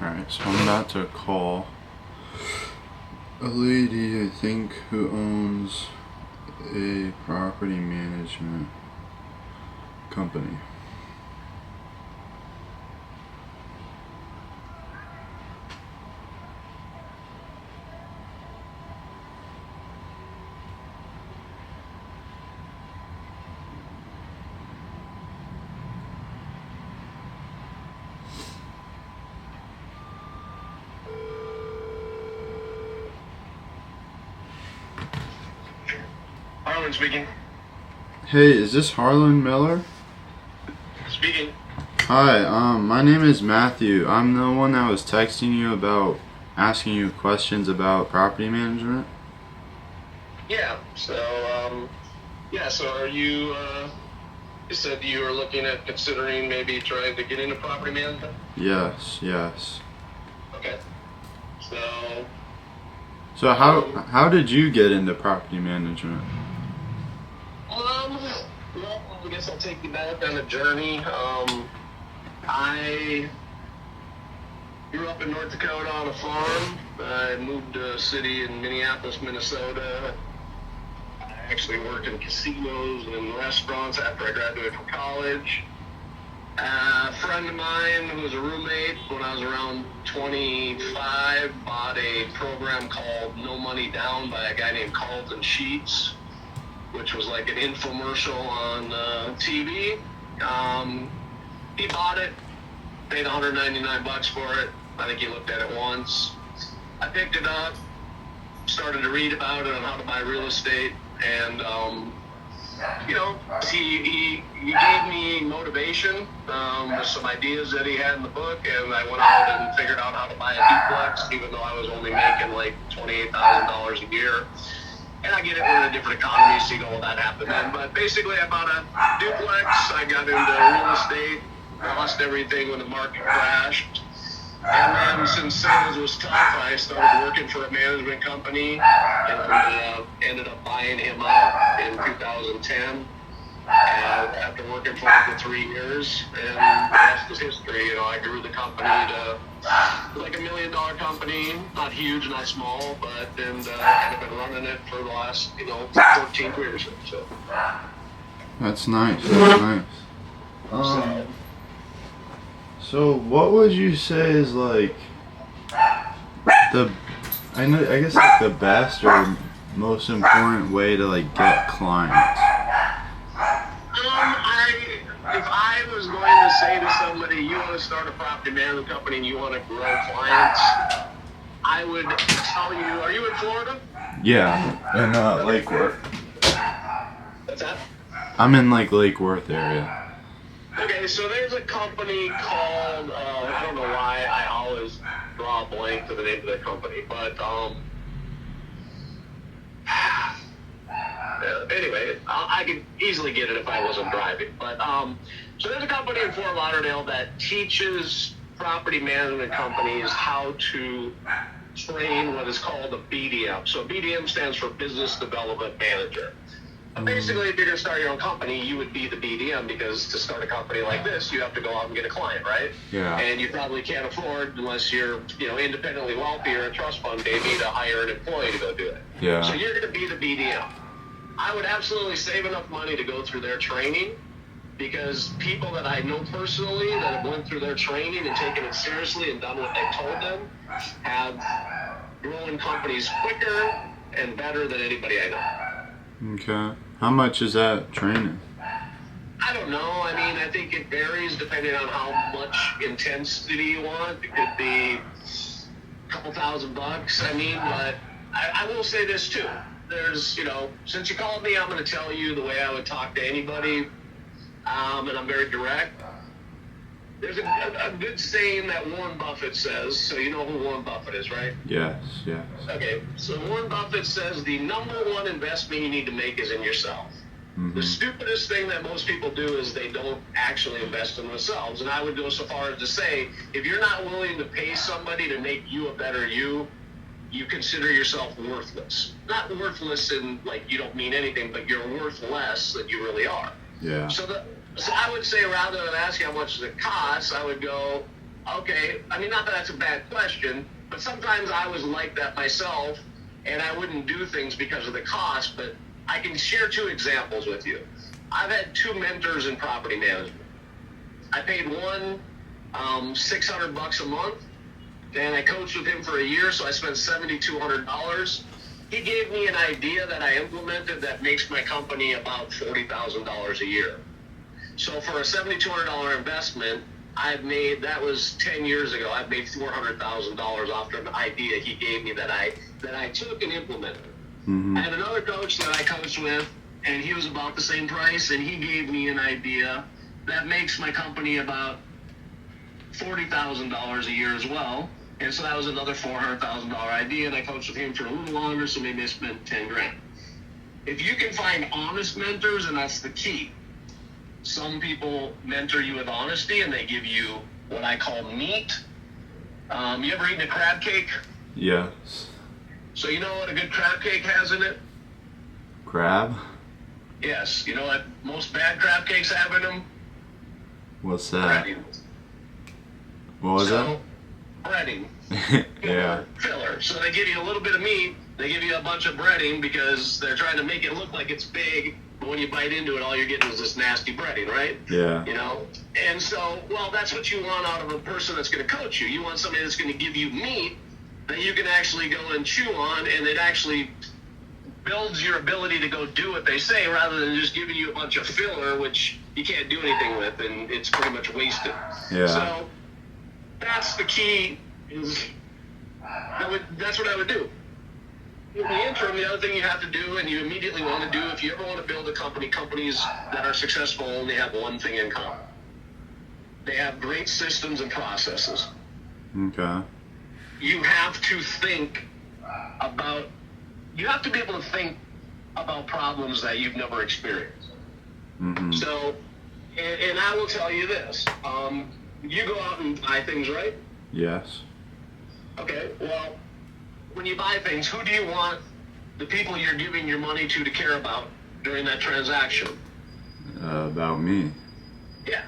Alright, so I'm about to call a lady, I think, who owns a property management company. Harlan speaking. Hey, is this Harlan Miller? Speaking. Hi, my name is Matthew. I'm the one that was texting you about asking you questions about property management. Yeah. So are you? You said you were looking at considering maybe trying to get into property management. Yes. Okay. So how did you get into property management? Well, I guess I'll take you back on a journey. I grew up in North Dakota on a farm. I moved to a city in Minneapolis, Minnesota. I actually worked in casinos and restaurants after I graduated from college. A friend of mine who was a roommate when I was around 25 bought a program called No Money Down by a guy named Carlton Sheets, which was like an infomercial on TV. He bought it, paid $199 for it. I think he looked at it once. I picked it up, started to read about it on how to buy real estate, and he gave me motivation with some ideas that he had in the book, and I went out and figured out how to buy a duplex, even though I was only making like $28,000 a year. And I get it, we're in a different economy, so you know, that happened then. But basically, I bought a duplex. I got into real estate, lost everything when the market crashed. And then since sales was tough, I started working for a management company and ended up buying him out in 2010. And after working for him for 3 years, and the rest is history. You know, I grew the company to like $1 million company, not huge, not small, but and kind of been running it for the last 14 years. So That's nice. So what would you say is like I guess like the best or most important way to like get clients? If I was going to say to somebody, you want to start a property management company and you want to grow clients, I would tell you, are you in Florida? Yeah, in Lake Worth. What's that? I'm in like Lake Worth area. Okay, so there's a company called, I don't know why I always draw a blank to the name of that company, but anyway, I could easily get it if I wasn't driving. But so there's a company in Fort Lauderdale that teaches property management companies how to train what is called a BDM. So BDM stands for Business Development Manager. Basically, if you're going to start your own company, you would be the BDM, because to start a company like this, you have to go out and get a client, right? Yeah. And you probably can't afford, unless you're independently wealthy or a trust fund baby, to hire an employee to go do it. Yeah. So you're going to be the BDM. I would absolutely save enough money to go through their training, because people that I know personally that have went through their training and taken it seriously and done what they told them have grown companies quicker and better than anybody I know. Okay. How much is that training? I don't know. I mean, I think it varies depending on how much intensity you want. It could be a couple $1,000. I mean, but I will say this too. There's, since you called me, I'm going to tell you the way I would talk to anybody, and I'm very direct. There's a good saying that Warren Buffett says. So you know who Warren Buffett is, right? Yes. Okay, so Warren Buffett says the number one investment you need to make is in yourself. Mm-hmm. The stupidest thing that most people do is they don't actually invest in themselves. And I would go so far as to say, if you're not willing to pay somebody to make you a better you consider yourself worthless. Not worthless in like you don't mean anything, but you're worth less than you really are. Yeah. So I would say, rather than asking how much does it cost, I would go, Okay, I mean, not that that's a bad question, but sometimes I was like that myself, and I wouldn't do things because of the cost. But I can share two examples with you. I've had two mentors in property management. I paid one $600 a month, and I coached with him for a year, so I spent $7,200. He gave me an idea that I implemented that makes my company about $40,000 a year. So for a $7,200 investment, that was 10 years ago, I've made $400,000 off of an idea he gave me that I took and implemented. Mm-hmm. I had another coach that I coached with, and he was about the same price, and he gave me an idea that makes my company about $40,000 a year as well. And so that was another $400,000 idea, and I coached with him for a little longer, so maybe I spent 10 grand. If you can find honest mentors, and that's the key. Some people mentor you with honesty, and they give you what I call meat. You ever eaten a crab cake? Yes. So you know what a good crab cake has in it? Crab? Yes. You know what most bad crab cakes have in them? What's that? Breading. What was Breading. Yeah. Filler. So they give you a little bit of meat, they give you a bunch of breading because they're trying to make it look like it's big, but when you bite into it, all you're getting is this nasty breading, right? Yeah. You know? And so, well, that's what you want out of a person that's going to coach you. You want somebody that's going to give you meat that you can actually go and chew on, and it actually builds your ability to go do what they say rather than just giving you a bunch of filler, which you can't do anything with, and it's pretty much wasted. Yeah. So that's the key. That's what I would do. In the interim, the other thing you have to do, and you immediately want to do, if you ever want to build a company, companies that are successful only have one thing in common. They have great systems and processes. Okay. You have to be able to think about problems that you've never experienced. Mm-hmm. So, and I will tell you this, you go out and buy things, right? Yes. Okay, well, when you buy things, who do you want the people you're giving your money to care about during that transaction? About me. Yeah.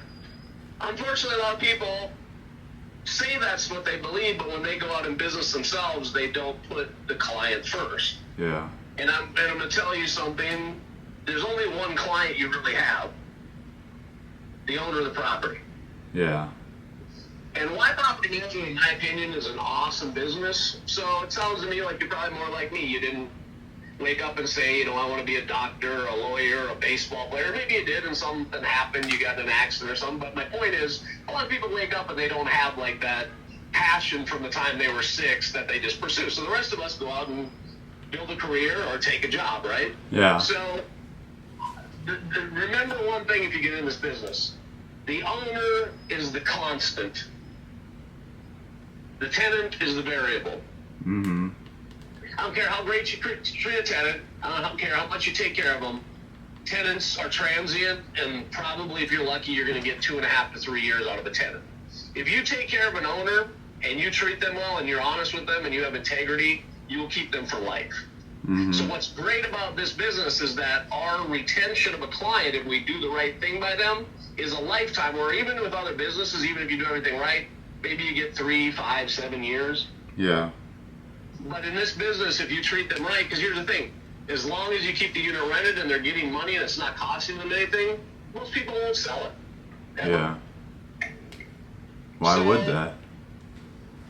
Unfortunately, a lot of people say that's what they believe, but when they go out in business themselves, they don't put the client first. Yeah. And I'm going to tell you something. There's only one client you really have. The owner of the property. Yeah. And why property management, in my opinion, is an awesome business. So it sounds to me like you're probably more like me. You didn't wake up and say, I want to be a doctor, a lawyer, a baseball player. Maybe you did and something happened, you got in an accident or something. But my point is, a lot of people wake up and they don't have like that passion from the time they were 6 that they just pursue. So the rest of us go out and build a career or take a job, right? Yeah. So remember one thing if you get in this business. The owner is the constant. The tenant is the variable. Mm-hmm. I don't care how great you treat a tenant. I don't care how much you take care of them. Tenants are transient, and probably if you're lucky, you're going to get 2.5 to 3 years out of a tenant. If you take care of an owner and you treat them well and you're honest with them and you have integrity, you will keep them for life. Mm-hmm. So what's great about this business is that our retention of a client, if we do the right thing by them, is a lifetime. Or even with other businesses, even if you do everything right, maybe you get 3, 5, 7 years. Yeah. But in this business, if you treat them right, because here's the thing, as long as you keep the unit rented and they're getting money and it's not costing them anything, most people won't sell it. Ever. Yeah. Why would they?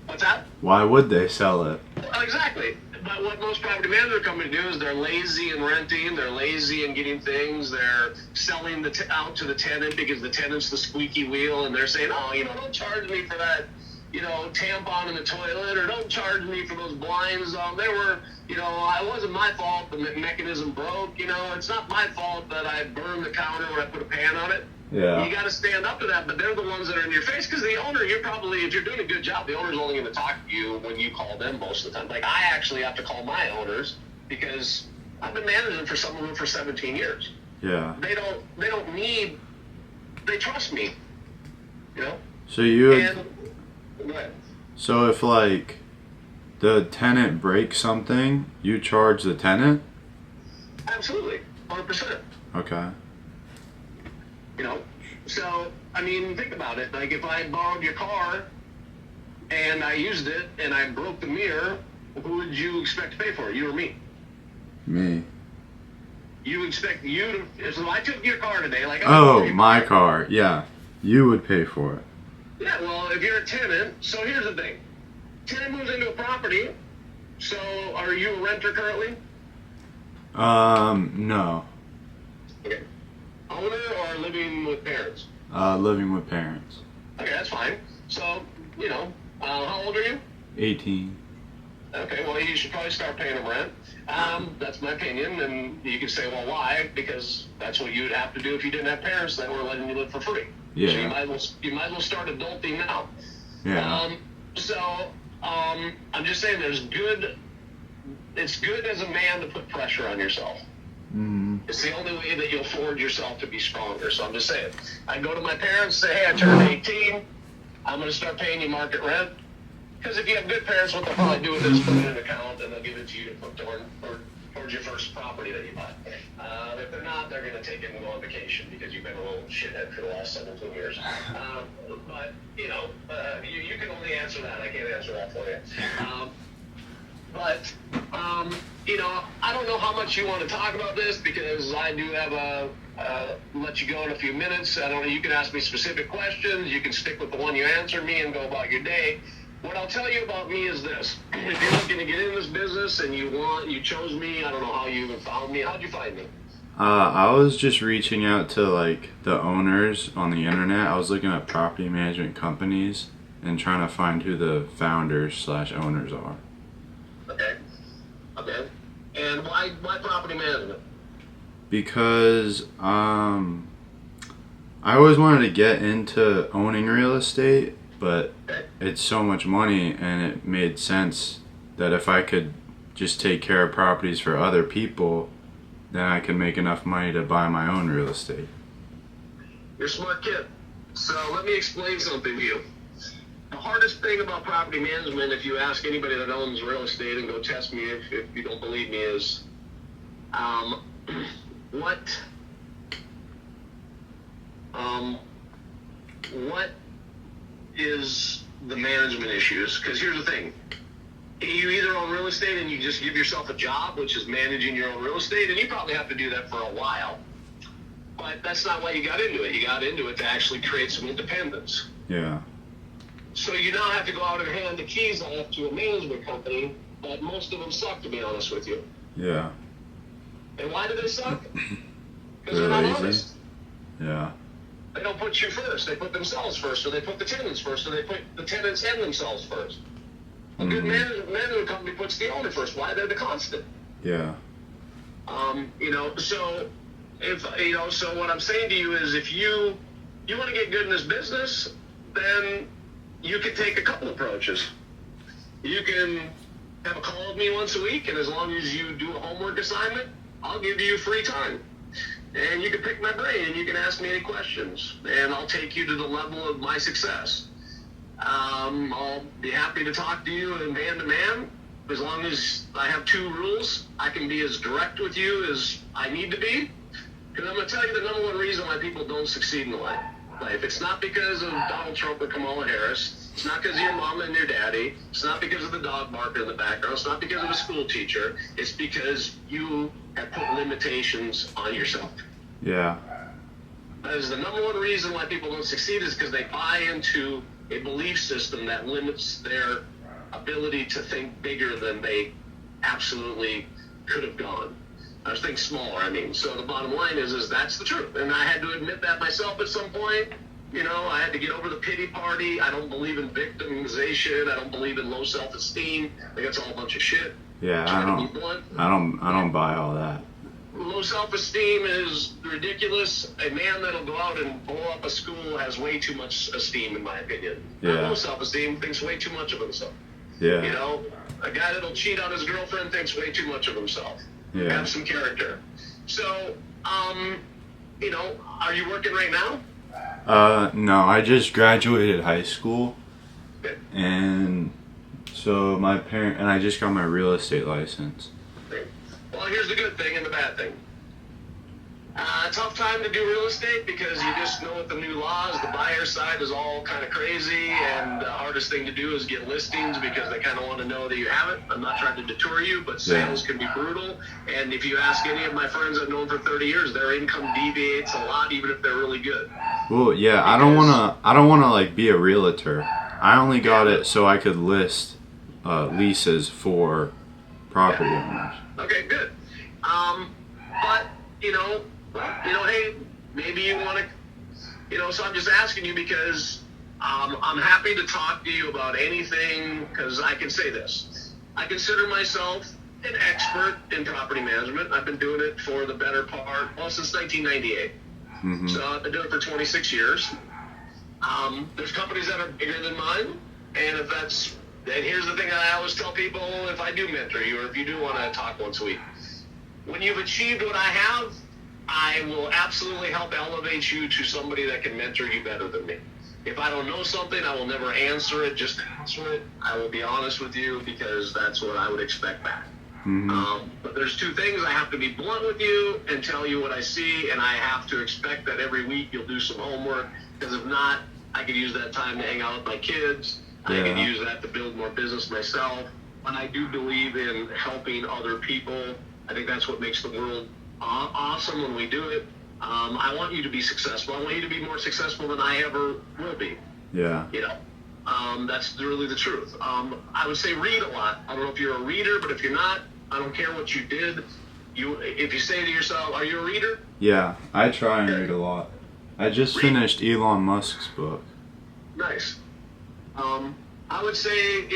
What's that? Why would they sell it? Well, exactly. But what most property management companies do is they're lazy in renting, they're lazy in getting things, they're selling out to the tenant because the tenant's the squeaky wheel, and they're saying, don't charge me for that, tampon in the toilet, or don't charge me for those blinds. It wasn't my fault the mechanism broke. It's not my fault that I burned the counter when I put a pan on it. Yeah. You got to stand up to that, but they're the ones that are in your face because the owner, if you're doing a good job, the owner's only going to talk to you when you call them most of the time. Like, I actually have to call my owners because I've been managing for some of them for 17 years. Yeah. They trust me, So you would, And, go ahead. so if like the tenant breaks something, you charge the tenant? Absolutely, 100%. Okay. So, think about it. Like, if I borrowed your car and I used it and I broke the mirror, who would you expect to pay for it? You or me? Me. You expect you to, so I took your car today, like Oh, my car. Yeah. You would pay for it. Yeah, well, if you're a tenant, so here's the thing. Tenant moves into a property, so are you a renter currently? No. Okay. Owner or living with parents? Living with parents. Okay, that's fine. So, how old are you? 18. Okay, well, you should probably start paying them rent. That's my opinion, and you can say, well, why? Because that's what you'd have to do if you didn't have parents that were letting you live for free. Yeah. So you might as well start adulting now. Yeah. I'm just saying it's good as a man to put pressure on yourself. Mm-hmm. It's the only way that you'll forge yourself to be stronger. So I'm just saying, I go to my parents, say, hey, I turned 18. I'm going to start paying you market rent. Because if you have good parents, what they'll probably do with it is put it in an account and they'll give it to you to put towards your first property that you buy. If they're not, they're going to take it and go on vacation because you've been a little shithead for the last 17 years. But, you can only answer that. I can't answer that for you. I don't know how much you want to talk about this because I do have let you go in a few minutes. I don't know. You can ask me specific questions. You can stick with the one you answered me and go about your day. What I'll tell you about me is this. If you're looking to get in this business and you chose me, I don't know how you even found me. How'd you find me? I was just reaching out to like the owners on the internet. I was looking at property management companies and trying to find who the founders/owners are. Okay. And why property management? Because I always wanted to get into owning real estate, but it's so much money, and it made sense that if I could just take care of properties for other people, then I could make enough money to buy my own real estate. You're a smart kid. So let me explain something to you. The hardest thing about property management, if you ask anybody that owns real estate and go test me if you don't believe me, is what is the management issues? Because here's the thing. You either own real estate and you just give yourself a job, which is managing your own real estate, and you probably have to do that for a while. But that's not why you got into it. You got into it to actually create some independence. Yeah. So you now have to go out and hand the keys off to a management company, but most of them suck, to be honest with you. Yeah. And why do they suck? Because They're they're not lazy. honest. Yeah. They don't put you first. They put themselves first, or they put the tenants first, or they put the tenants and themselves first. A good management company puts the owner first. Why? They're the constant. Yeah. So what I'm saying to you is if you want to get good in this business, then you can take a couple approaches. You can have a call with me once a week, and as long as you do a homework assignment, I'll give you free time. And you can pick my brain, and you can ask me any questions, and I'll take you to the level of my success. I'll be happy to talk to you in man to man. As long as I have two rules, I can be as direct with you as I need to be. Because I'm going to tell you the number one reason why people don't succeed in life. It's not because of Donald Trump or Kamala Harris. It's not because of your mama and your daddy. It's not because of the dog barker in the background. It's not because of a school teacher. It's because you have put limitations on yourself. Yeah. That is the number one reason why people don't succeed is because they buy into a belief system that limits their ability to think bigger than they absolutely could have gone. I was thinking smaller, So the bottom line is that's the truth. And I had to admit that myself at some point. I had to get over the pity party. I don't believe in victimization. I don't believe in low self-esteem. I think that's all a bunch of shit. Yeah, I don't buy all that. Low self-esteem is ridiculous. A man that'll go out and blow up a school has way too much esteem, in my opinion. Yeah. Low self-esteem thinks way too much of himself. Yeah. A guy that'll cheat on his girlfriend thinks way too much of himself. Yeah. Have some character. So, are you working right now? No, I just graduated high school, Okay. and so I just got my real estate license. Well, here's the good thing and the bad thing. Tough time to do real estate because you just know with the new laws, the buyer side is all kind of crazy, and the hardest thing to do is get listings because they kind of want to know that you have it. I'm not trying to detour you, but sales can be brutal. And if you ask any of my friends I've known for 30 years, their income deviates a lot, even if they're really good. Well, yeah, I don't wanna like be a realtor. I only got it so I could list leases for property owners. Okay, good. But hey, maybe you want to, so I'm just asking you because I'm happy to talk to you about anything, because I can say this. I consider myself an expert in property management. I've been doing it for the better part, since 1998. Mm-hmm. So I've been doing it for 26 years. There's companies that are bigger than mine, and here's the thing I always tell people if I do mentor you, or if you do want to talk once a week. When you've achieved what I have, I will absolutely help elevate you to somebody that can mentor you better than me. If I don't know something, I will never answer it just to answer it. I will be honest with you because that's what I would expect back. Mm-hmm. But there's two things. I have to be blunt with you and tell you what I see, and I have to expect that every week you'll do some homework, because if not, I could use that time to hang out with my kids. Yeah. I could use that to build more business myself. And I do believe in helping other people. I think that's what makes the world awesome when we do it. I want you to be successful. I want you to be more successful than I ever will be. Yeah. That's really the truth. I would say read a lot. I don't know if you're a reader, but if you're not, I don't care what you did. If you say to yourself, are you a reader? Yeah, I try and read a lot. I just finished Elon Musk's book. Nice. I would say,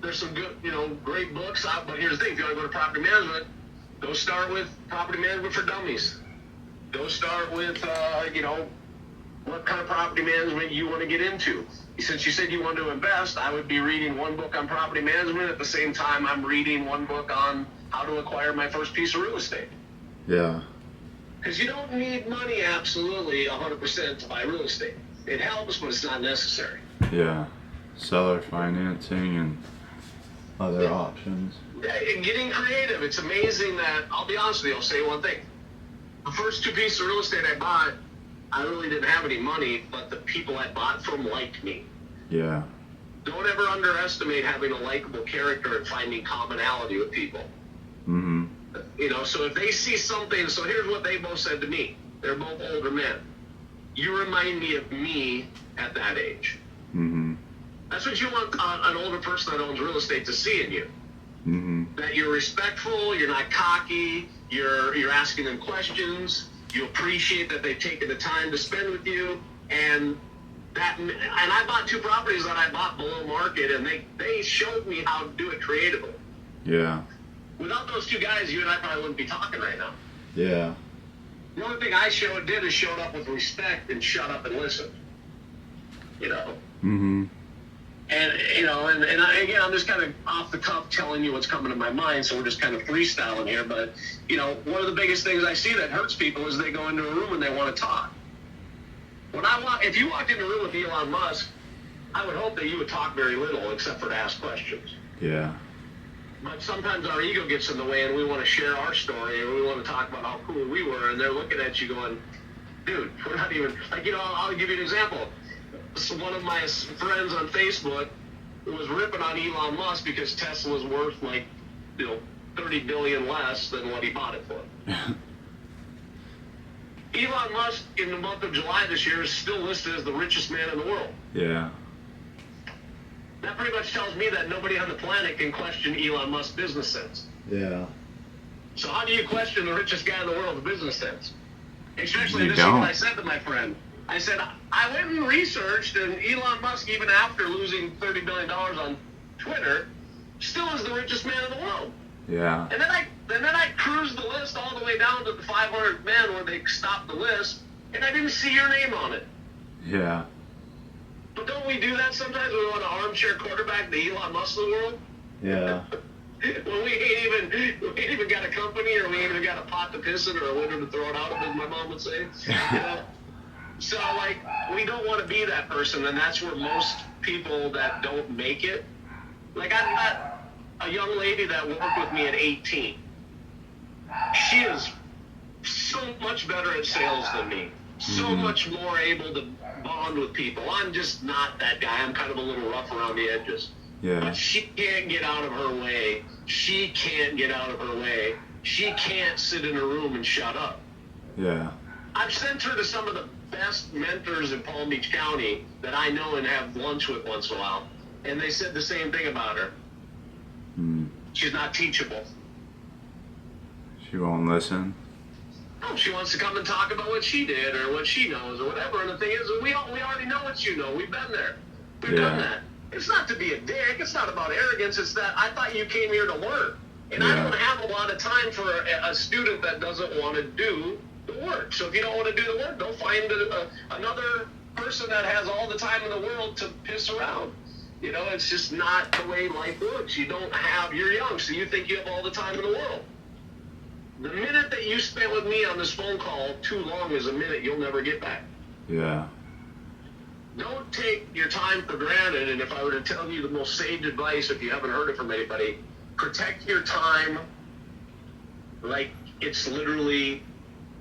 there's some good, great books. But here's the thing. If you want to go to property management, go start with Property Management for Dummies. Go start with, what kind of property management you want to get into. Since you said you want to invest, I would be reading one book on property management. At the same time, I'm reading one book on how to acquire my first piece of real estate. Yeah. Because you don't need money absolutely 100% to buy real estate. It helps, but it's not necessary. Yeah. Seller financing and other options. Yeah, and getting creative. It's amazing that, I'll be honest with you, I'll say one thing. The first two pieces of real estate I bought, I really didn't have any money, but the people I bought from liked me. Yeah. Don't ever underestimate having a likable character and finding commonality with people. Mm-hmm. So if they see something, so here's what they both said to me. They're both older men. You remind me of me at that age. Mm-hmm. That's what you want an older person that owns real estate to see in you. Mm-hmm. That you're respectful, you're not cocky, you're asking them questions, you appreciate that they've taken the time to spend with you, and I bought two properties that I bought below market, and they showed me how to do it creatively. Yeah. Without those two guys, you and I probably wouldn't be talking right now. Yeah. The only thing I did is showed up with respect and shut up and listen. Mm-hmm. And again, I'm just kind of off the cuff telling you what's coming to my mind, so we're just kind of freestyling here. But one of the biggest things I see that hurts people is they go into a room and they want to talk. If you walked into a room with Elon Musk, I would hope that you would talk very little, except for to ask questions. Yeah. But sometimes our ego gets in the way, and we want to share our story, and we want to talk about how cool we were, and they're looking at you going, dude, we're not even, I'll give you an example. So one of my friends on Facebook was ripping on Elon Musk because Tesla was worth $30 billion less than what he bought it for. Elon Musk, in the month of July this year, is still listed as the richest man in the world. Yeah. That pretty much tells me that nobody on the planet can question Elon Musk's business sense. Yeah. So how do you question the richest guy in the world's business sense? Especially this is don't. what I said to my friend. I said, I went and researched, and Elon Musk, even after losing $30 billion on Twitter, still is the richest man in the world. Yeah. And then I cruised the list all the way down to the 500th man where they stopped the list, and I didn't see your name on it. Yeah. But don't we do that sometimes? We want an armchair quarterback, the Elon Musk of the world? Yeah. When we ain't even got a company, or we ain't even got a pot to piss in, or a window to throw it out of, as my mom would say. So, we don't want to be that person, and that's where most people that don't make it. I met a young lady that worked with me at 18. She is so much better at sales than me. So much more able to bond with people. I'm just not that guy. I'm kind of a little rough around the edges. Yeah. But she can't get out of her way. She can't get out of her way. She can't sit in a room and shut up. Yeah. I've sent her to some of the best mentors in Palm Beach County that I know and have lunch with once in a while. And they said the same thing about her. She's not teachable. She won't listen. No, she wants to come and talk about what she did or what she knows or whatever. And the thing is, we already know what you know. We've been there. We've done that. It's not to be a dick. It's not about arrogance. It's that I thought you came here to learn. And I don't have a lot of time for a student that doesn't want to do the work. So if you don't want to do the work, go find another person that has all the time in the world to piss around. You know, it's just not the way life works. You're young, so you think you have all the time in the world. The minute that you spent with me on this phone call too long is a minute you'll never get back. Yeah. Don't take your time for granted, and if I were to tell you the most sage advice, if you haven't heard it from anybody, protect your time like it's literally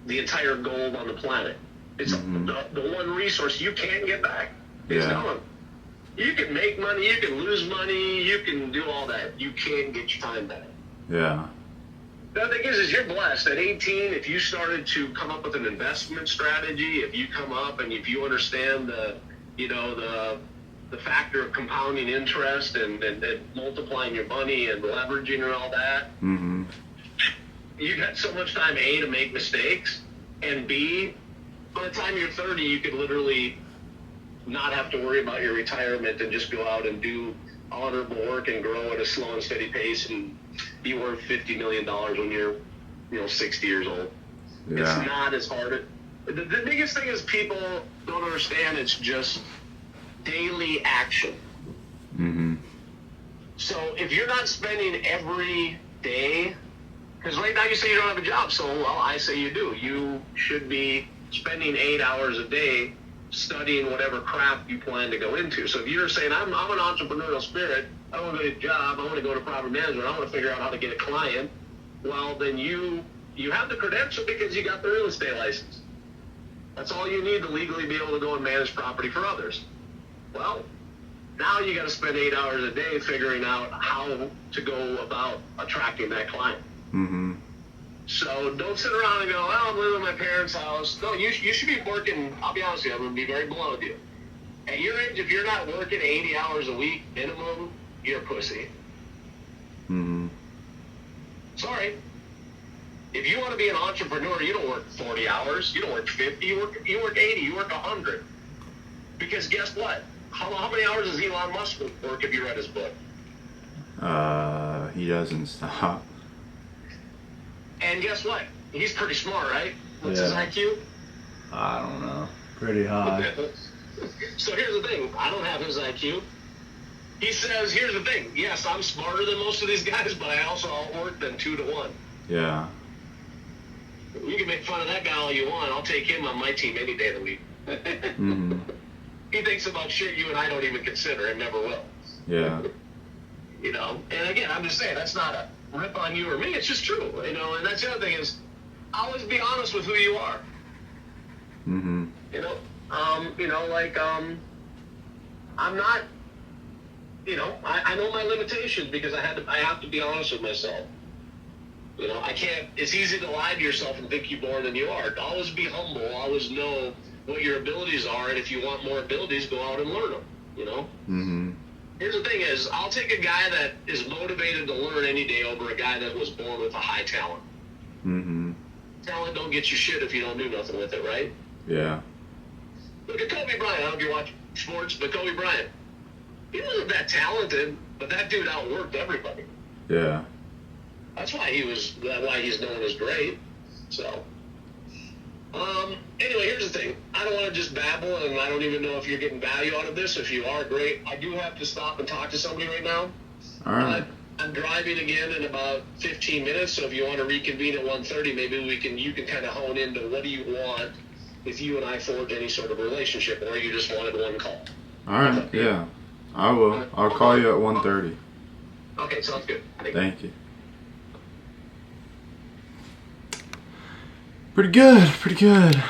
the entire gold on the planet. It's the one resource you can't get back. It's gone. You can make money, you can lose money, you can do all that. You can't get your time back. Yeah. The thing is you're blessed. At 18, if you started to come up with an investment strategy, if you come up and if you understand the factor of compounding interest and multiplying your money and leveraging and all that, you got so much time, A, to make mistakes, and B, by the time you're 30, you could literally not have to worry about your retirement and just go out and do honorable work and grow at a slow and steady pace and be worth $50 million when you're 60 years old. Yeah. It's not as hard. The biggest thing is people don't understand it's just daily action. So if you're not spending every day, because right now you say you don't have a job, so well, I say you do. You should be spending 8 hours a day studying whatever craft you plan to go into. So if you're saying, I'm an entrepreneurial spirit, I want to get a job, I want to go to property management, I want to figure out how to get a client, well, then you have the credential because you got the real estate license. That's all you need to legally be able to go and manage property for others. Well, now you got to spend 8 hours a day figuring out how to go about attracting that client. So don't sit around and go, I'm living in my parents' house. No, you should be working. I'll be honest with you, I'm going to be very blunt with you. At your age, if you're not working 80 hours a week minimum, you're a pussy. Sorry. If you want to be an entrepreneur, you don't work 40 hours. You don't work 50. You work 80. You work 100. Because guess what? How many hours does Elon Musk work if you read his book? He doesn't stop. And guess what? He's pretty smart, right? What's his IQ? I don't know. Pretty high. So here's the thing. I don't have his IQ. He says, here's the thing. Yes, I'm smarter than most of these guys, but I also outwork them 2 to 1. Yeah. You can make fun of that guy all you want. I'll take him on my team any day of the week. He thinks about shit you and I don't even consider and never will. Yeah. You know, and again, I'm just saying, that's not a rip on you or me. It's just true. You know, and that's the other thing is, always be honest with who you are. You know, I'm not, I know my limitations because I have to be honest with myself. You know, I can't, it's easy to lie to yourself and think you're more than you are. Always be humble, always know what your abilities are, and if you want more abilities, go out and learn them, you know? Here's the thing is, I'll take a guy that is motivated to learn any day over a guy that was born with a high talent. Talent don't get you shit if you don't do nothing with it, right? Yeah. Look at Kobe Bryant. I don't know if you watch sports, but Kobe Bryant, he wasn't that talented, but that dude outworked everybody. Yeah. That's why he's known as great. So, anyway, here's the thing. I don't want to just babble, and I don't even know if you're getting value out of this. If you are, great. I do have to stop and talk to somebody right now. All right. I'm driving again in about 15 minutes, so if you want to reconvene at 1:30, maybe you can kind of hone into what do you want if you and I forge any sort of relationship, or you just wanted one call. All right, yeah. I will. I'll call you at 1:30. Okay, sounds good. Thank you. Pretty good, pretty good.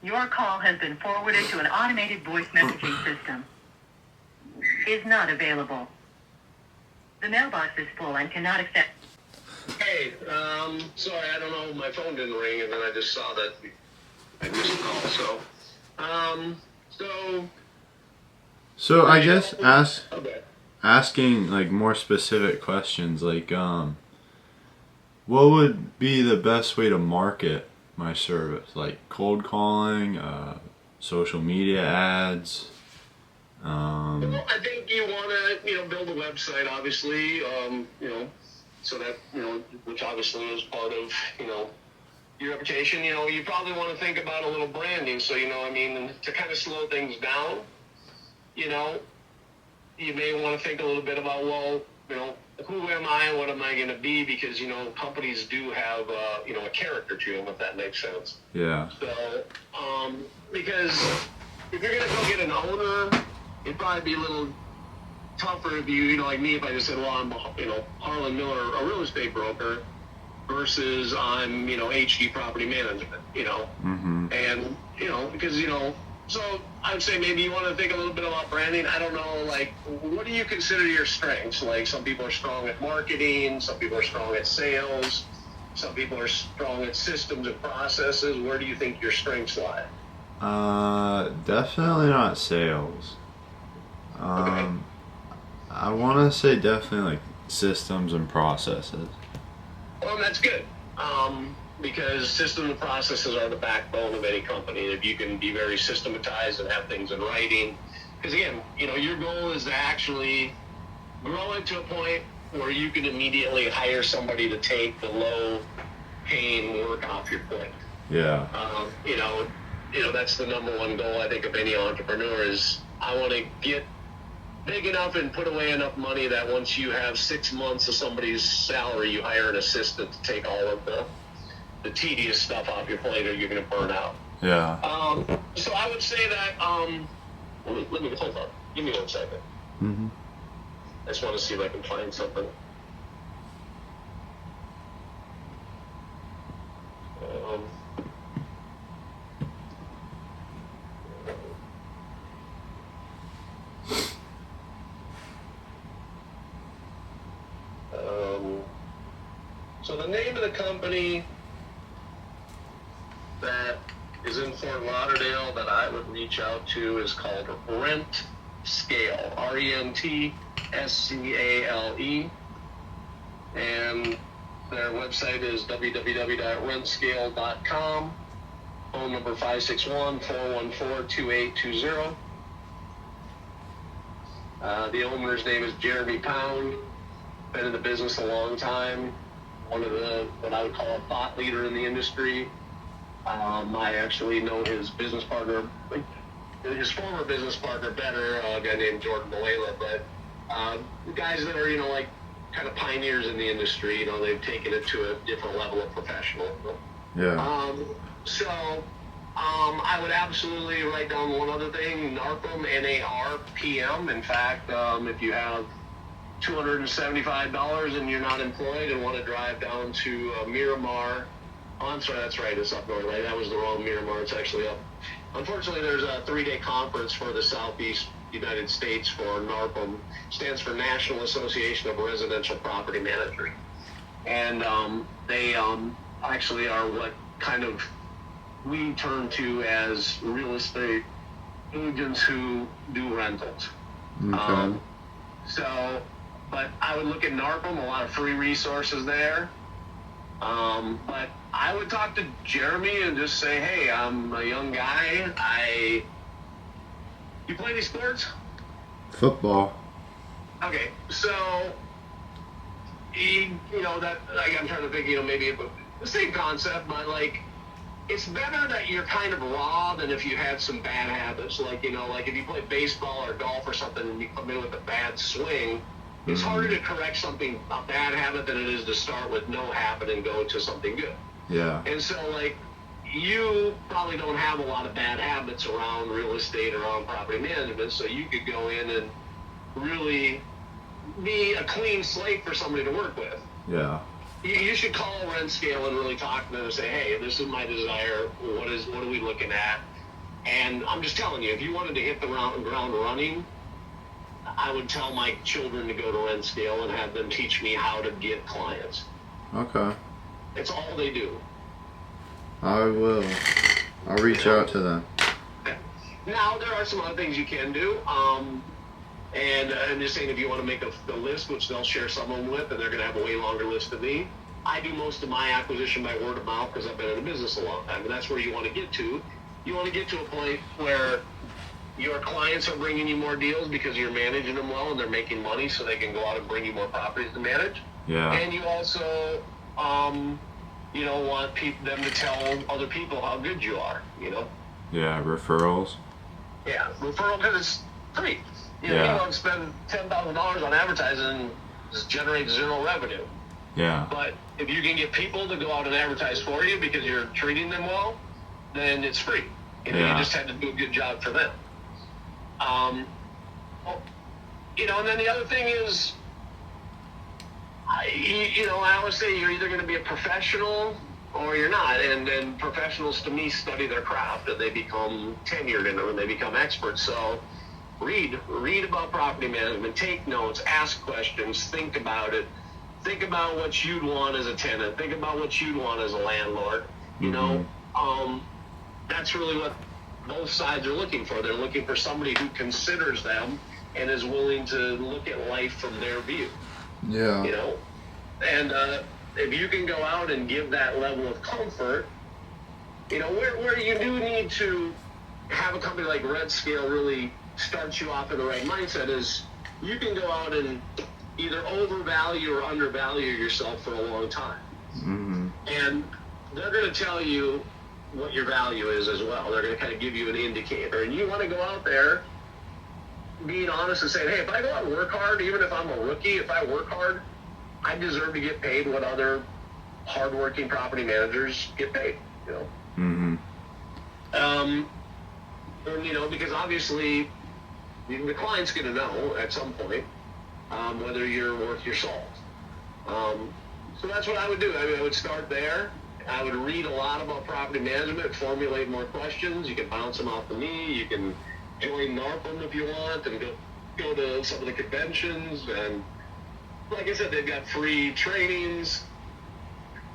Your call has been forwarded to an automated voice messaging system. Is not available. The mailbox is full and cannot accept. Hey, sorry, I don't know, my phone didn't ring, and then I just saw that I missed a call, So I guess okay. asking like more specific questions, like what would be the best way to market my service? Like cold calling, social media ads. Well, I think you want to, build a website, obviously, so that, which obviously is part of, your reputation. You probably want to think about a little branding. So, to kind of slow things down, you may want to think a little bit about, well, who am I and what am I going to be? Because, companies do have, a character to them, if that makes sense. Yeah. So, because if you're going to go get an owner, it'd probably be a little tougher if you, like me, if I just said, well, I'm, Harlan Miller, a real estate broker, versus I'm, HD Property Management, Mm-hmm. and, because, so I would say maybe you want to think a little bit about branding. I don't know, like, what do you consider your strengths? Like, some people are strong at marketing, some people are strong at sales, some people are strong at systems and processes. Where do you think your strengths lie? Definitely not sales. Okay. I want to say definitely like systems and processes. Well, that's good. Because systems and processes are the backbone of any company. If you can be very systematized and have things in writing, because again, your goal is to actually grow it to a point where you can immediately hire somebody to take the low-paying work off your plate. Yeah. That's the number one goal, I think, of any entrepreneur is I want to get big enough and put away enough money that once you have 6 months of somebody's salary, you hire an assistant to take all of the tedious stuff off your plate, or you're going to burn out. Yeah. So I would say that, let me hold on. Give me 1 second. Mm-hmm. I just want to see if I can find something. So the name of the company that is in Fort Lauderdale that I would reach out to is called Rent Scale, RENTSCALE, and their website is www.rentscale.com. Phone number 561-414-2820. The owner's name is Jeremy Pound. Been in the business a long time. One of what I would call a thought leader in the industry. I actually know his business partner, his former business partner better, a guy named Jordan Muela, but guys that are, like kind of pioneers in the industry, they've taken it to a different level of professional. Yeah. I would absolutely write down one other thing, NARPM, NARPM. In fact, if you have $275 and you're not employed and want to drive down to Miramar. Oh, I'm sorry, that's right, it's up north. Right? That was the wrong Miramar, it's actually up. Unfortunately, there's a 3-day conference for the Southeast United States for NARPM. Stands for National Association of Residential Property Managers. And they actually are what kind of we turn to as real estate agents who do rentals. Okay. But I would look at NARPM, a lot of free resources there. But I would talk to Jeremy and just say, hey, I'm a young guy. You play any sports? Football. Okay, so you know, that, like, I'm trying to think, you know, maybe the same concept, but like, it's better that you're kind of raw than if you had some bad habits. Like, you know, like if you play baseball or golf or something and you come in with a bad swing, it's harder to correct a bad habit than it is to start with no habit and go to something good. Yeah. And so, like, you probably don't have a lot of bad habits around real estate, around property management, so you could go in and really be a clean slate for somebody to work with. Yeah. You should call Rent Scale and really talk to them and say, hey, this is my desire. What are we looking at? And I'm just telling you, if you wanted to hit the ground running, I would tell my children to go to Rent Scale and have them teach me how to get clients. Okay. It's all they do. I will. I'll reach out to them. Now, there are some other things you can do. And I'm just saying, if you want to make a list, which they'll share some of them with, and they're going to have a way longer list than me. I do most of my acquisition by word of mouth because I've been in the business a long time, and that's where you want to get to. You want to get to a point where your clients are bringing you more deals because you're managing them well and they're making money, so they can go out and bring you more properties to manage. Yeah. And you also, you know, want them to tell other people how good you are. You know. Yeah. Referrals. Yeah, referral because it's free. You know, you don't spend $10,000 on advertising and just generate zero revenue. Yeah. But if you can get people to go out and advertise for you because you're treating them well, then it's free. You know, you just had to do a good job for them. You know, and then the other thing is, you know, I always say you're either going to be a professional or you're not. And professionals, to me, study their craft and they become tenured in it and they become experts. So read about property management, take notes, ask questions, think about it. Think about what you'd want as a tenant. Think about what you'd want as a landlord. You know, that's really what both sides are looking for. They're looking for somebody who considers them and is willing to look at life from their view. Yeah. You know, and if you can go out and give that level of comfort, you know, where you do need to have a company like Rent Scale really start you off in the right mindset is you can go out and either overvalue or undervalue yourself for a long time. And they're going to tell you what your value is as well. They're going to kind of give you an indicator. And you want to go out there being honest and saying, hey, if I go out and work hard, even if I'm a rookie, if I work hard, I deserve to get paid what other hardworking property managers get paid, you know? And, you know, because obviously the client's going to know at some point whether you're worth your salt. So that's what I would do. I mean, I would start there. I would read a lot about property management, formulate more questions. You can bounce them off of me. You can join NARPM if you want and go to some of the conventions. And like I said, they've got free trainings.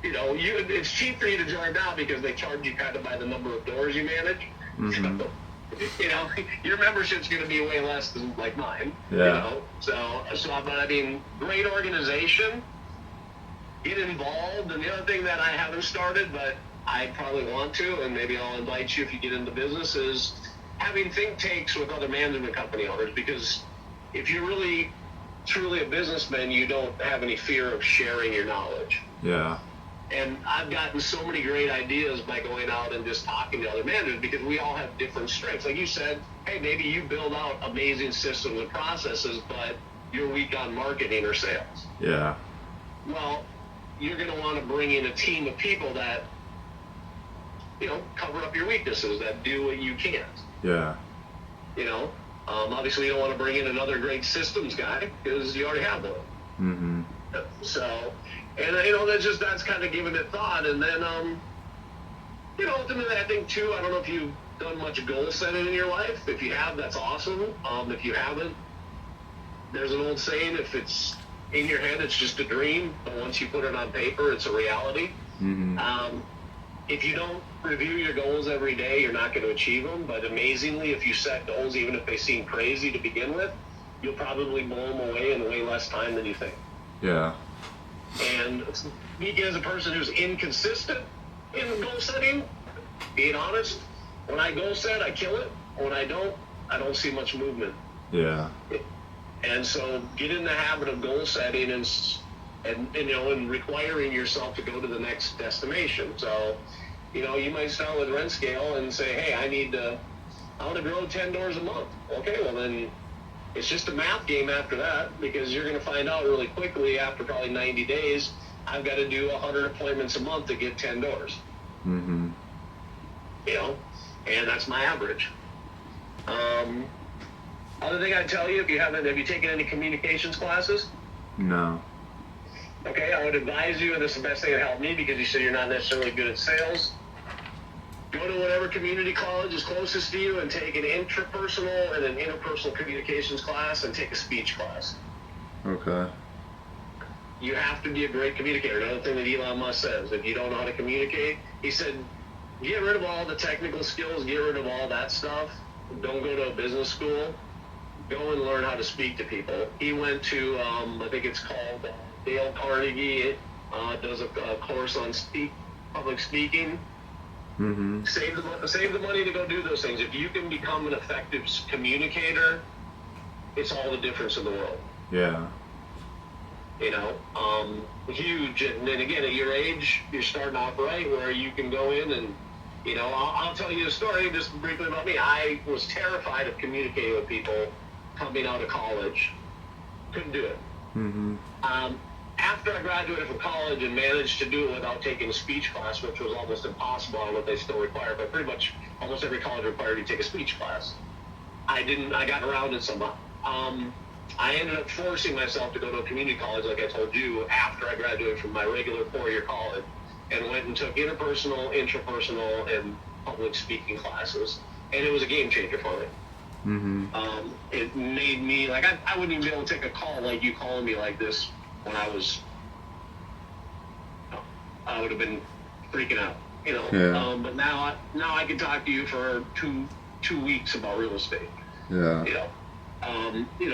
You know, it's cheap for you to join now because they charge you kind of by the number of doors you manage. You know, your membership's going to be way less than like mine. Yeah. You know, so but I mean, great organization. Get involved, and the other thing that I haven't started, but I probably want to, and maybe I'll invite you if you get into business, is having think tanks with other management company owners, because if you're really truly a businessman, you don't have any fear of sharing your knowledge. Yeah. And I've gotten so many great ideas by going out and just talking to other managers because we all have different strengths. Like you said, hey, maybe you build out amazing systems and processes, but you're weak on marketing or sales. Yeah. Well, you're going to want to bring in a team of people that, you know, cover up your weaknesses, that do what you can't. Yeah. You know, obviously you don't want to bring in another great systems guy because you already have one. So, and you know, that's kind of giving it thought. And then, you know, ultimately I think too, I don't know if you've done much goal setting in your life. If you have, that's awesome. If you haven't, there's an old saying, if it's in your head, it's just a dream, but once you put it on paper, it's a reality. If you don't review your goals every day, you're not going to achieve them. But amazingly, if you set goals, even if they seem crazy to begin with, you'll probably blow them away in way less time than you think. Yeah. And speaking as a person who's inconsistent in goal setting, being honest, when I goal set, I kill it. When I don't see much movement. Yeah. And so get in the habit of goal setting and and requiring yourself to go to the next destination. So, you might start with rent scale and say, hey, I want to grow 10 doors a month. Okay, well then it's just a math game after that, because you're going to find out really quickly after probably 90 days, I've got to do 100 appointments a month to get 10 doors. Mm-hmm. And that's my average. Other thing I'd tell you, have you taken any communications classes? No. Okay, I would advise you, and this is the best thing that helped me, because you said you're not necessarily good at sales. Go to whatever community college is closest to you and take an intrapersonal and an interpersonal communications class and take a speech class. Okay. You have to be a great communicator. Another thing that Elon Musk says, if you don't know how to communicate, he said, get rid of all the technical skills, get rid of all that stuff. Don't go to a business school. Go and learn how to speak to people. He went to, I think it's called Dale Carnegie, does a course on public speaking. Mm-hmm. Save the money to go do those things. If you can become an effective communicator, it's all the difference in the world. Yeah. Huge. And then again, at your age, you're starting off right where you can go in and, I'll tell you a story just briefly about me. I was terrified of communicating with people coming out of college. Couldn't do it. Mm-hmm. After I graduated from college and managed to do it without taking a speech class, which was almost impossible, I don't know if they still require, but pretty much almost every college required you to take a speech class. I got around it somehow. I ended up forcing myself to go to a community college, like I told you, after I graduated from my regular 4-year college, and went and took interpersonal, intrapersonal, and public speaking classes. And it was a game changer for me. Mm-hmm. It made me, I wouldn't even be able to take a call like you calling me like this when I would have been freaking out, Yeah. But now I can talk to you for two weeks about real estate. Yeah.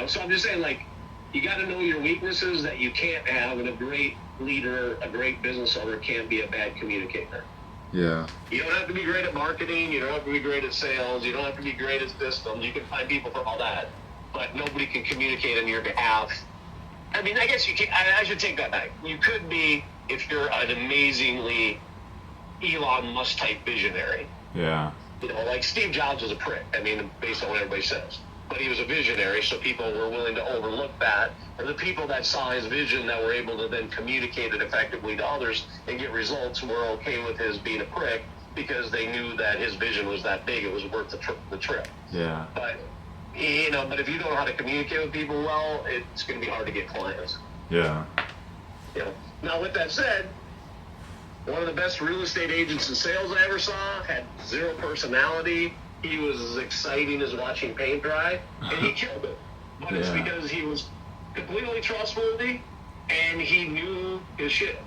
So I'm just saying, you got to know your weaknesses that you can't have, and a great leader, a great business owner can't be a bad communicator. Yeah. You don't have to be great at marketing. You don't have to be great at sales. You don't have to be great at systems. You can find people for all that, but nobody can communicate on your behalf. I mean, I guess you can. I should take that back. You could be if you're an amazingly Elon Musk type visionary. Yeah. Like Steve Jobs was a prick. I mean, based on what everybody says. But he was a visionary, so people were willing to overlook that. Or the people that saw his vision that were able to then communicate it effectively to others and get results were okay with his being a prick because they knew that his vision was that big, it was worth the trip. Yeah. But, but if you don't know how to communicate with people well, it's going to be hard to get clients. Yeah. Now, with that said, one of the best real estate agents in sales I ever saw had zero personality. He was as exciting as watching paint dry, and he killed it. But it's because he was completely trustworthy, and he knew his shit.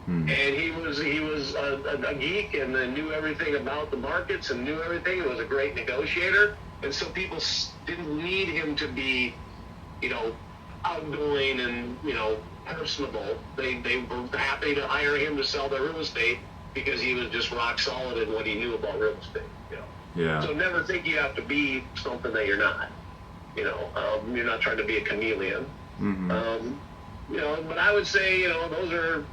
And he was a geek, and then knew everything about the markets, and knew everything. He was a great negotiator, and so people didn't need him to be, outgoing and personable. They were happy to hire him to sell their real estate because he was just rock solid in what he knew about real estate. Yeah. So never think you have to be something that you're not. You're not trying to be a chameleon. Mm-hmm. But I would say, those are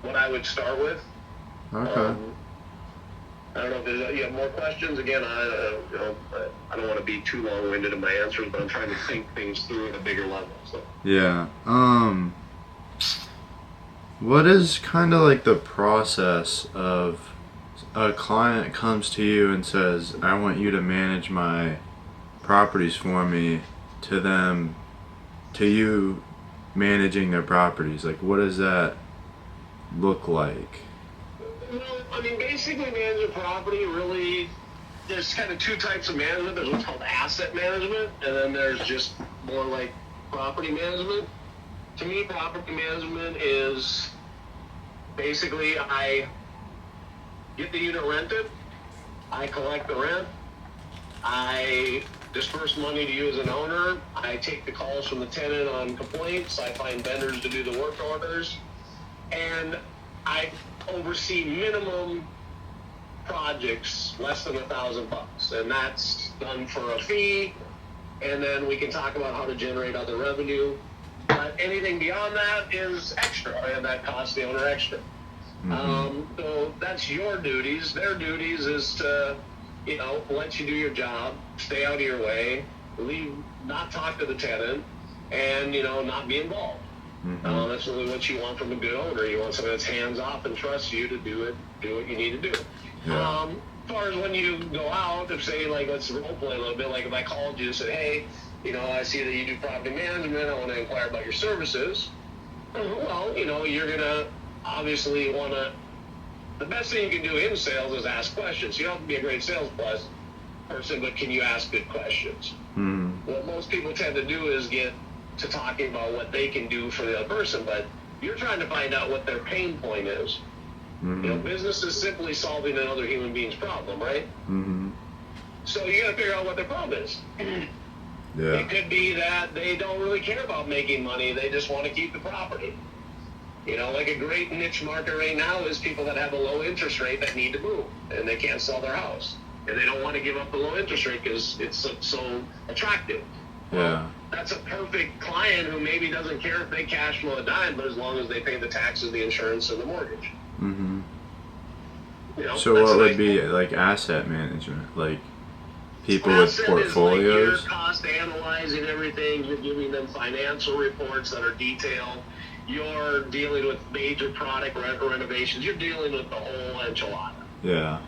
what I would start with. Okay. I don't know if you have more questions. Again, I don't want to be too long-winded in my answers, but I'm trying to think things through at a bigger level. So. Yeah. What is kind of like the process of a client comes to you and says, I want you to manage my properties for me, to you managing their properties? Like, what does that look like? Well, I mean, basically managing property, really, there's kind of two types of management. There's what's called asset management, and then there's just more like property management. To me, property management is basically I get the unit rented, I collect the rent, I disperse money to you as an owner, I take the calls from the tenant on complaints, I find vendors to do the work orders, and I oversee minimum projects less than $1,000, and that's done for a fee, and then we can talk about how to generate other revenue. But anything beyond that is extra, and that costs the owner extra. So that's your duties. Their duties is to, let you do your job, stay out of your way, not talk to the tenant, and, not be involved. That's really what you want from a good owner. You want someone that's hands off and trusts you to do what you need to do. Yeah. As far as when you go out, if say, like, let's role play a little bit, like if I called you and said, hey, I see that you do property management, I want to inquire about your services. Well, you're going to obviously want to, the best thing you can do in sales is ask questions. You don't have to be a great sales person, but can you ask good questions? What most people tend to do is get to talking about what they can do for the other person, but you're trying to find out what their pain point is. Business is simply solving another human being's problem, right? So you got to figure out what their problem is. Yeah. It could be that they don't really care about making money. They just want to keep the property. Like a great niche market right now is people that have a low interest rate that need to move, and they can't sell their house. And they don't want to give up the low interest rate because it's so attractive. Yeah. That's a perfect client who maybe doesn't care if they cash flow a dime, but as long as they pay the taxes, the insurance, and the mortgage. So what would be like asset management? Like people with portfolios? Is like you're cost analyzing everything. You're giving them financial reports that are detailed. You're dealing with major product renovations. You're dealing with the whole enchilada. Yeah.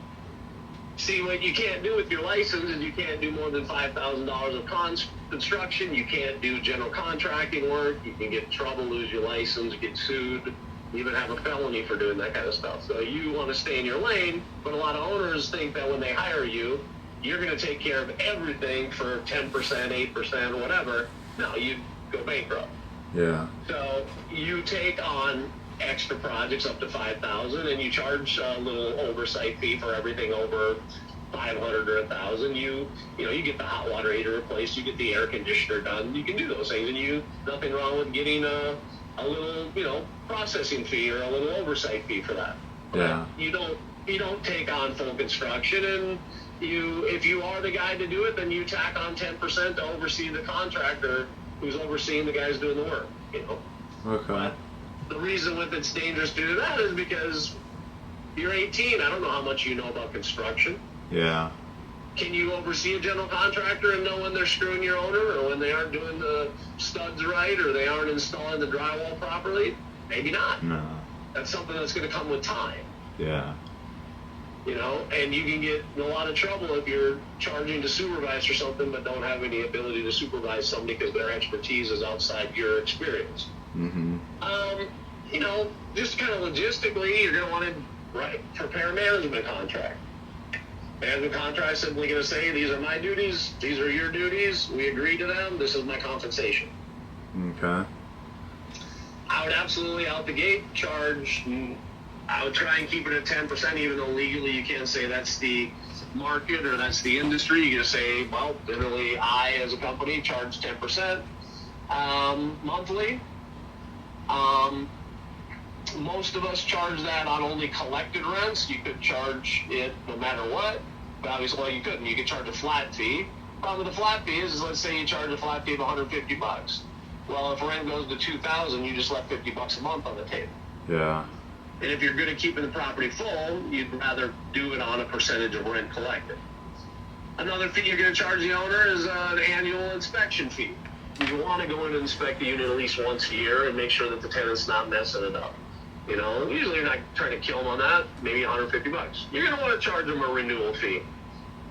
See, what you can't do with your license is you can't do more than $5,000 of construction. You can't do general contracting work. You can get in trouble, lose your license, get sued, even have a felony for doing that kind of stuff. So you want to stay in your lane, but a lot of owners think that when they hire you, you're going to take care of everything for 10%, 8%, whatever. No, you go bankrupt. Yeah. So you take on extra projects up to $5,000, and you charge a little oversight fee for everything over $500 or $1,000. You get the hot water heater replaced, you get the air conditioner done. You can do those things, and nothing wrong with getting a little processing fee or a little oversight fee for that. Yeah. You don't take on full construction, and if you are the guy to do it, then you tack on 10% to oversee the contractor who's overseeing the guys doing the work. Okay. But the reason with it's dangerous to do that is because you're 18. I don't know how much you know about construction. Yeah. Can you oversee a general contractor and know when they're screwing your owner, or when they aren't doing the studs right, or they aren't installing the drywall properly? Maybe not. No. That's something that's going to come with time. Yeah. And you can get in a lot of trouble if you're charging to supervise for something but don't have any ability to supervise somebody because their expertise is outside your experience. Just kind of logistically, you're going to want to prepare a management contract. Management contract is simply going to say, these are my duties, these are your duties, we agree to them, this is my compensation. Okay. I would absolutely out the gate charge, I would try and keep it at 10%, even though legally you can't say that's the market or that's the industry. You can say, well, generally I, as a company, charge 10% monthly. Most of us charge that on only collected rents. You could charge it no matter what, but obviously, well, you couldn't. You could charge a flat fee. Problem with the flat fee is let's say you charge a flat fee of $150. Well, if rent goes to $2,000, you just left $50 a month on the table. Yeah. And if you're good at keeping the property full, you'd rather do it on a percentage of rent collected. Another fee you're going to charge the owner is an annual inspection fee. You want to go in and inspect the unit at least once a year and make sure that the tenant's not messing it up. Usually you're not trying to kill them on that, maybe $150. You're going to want to charge them a renewal fee,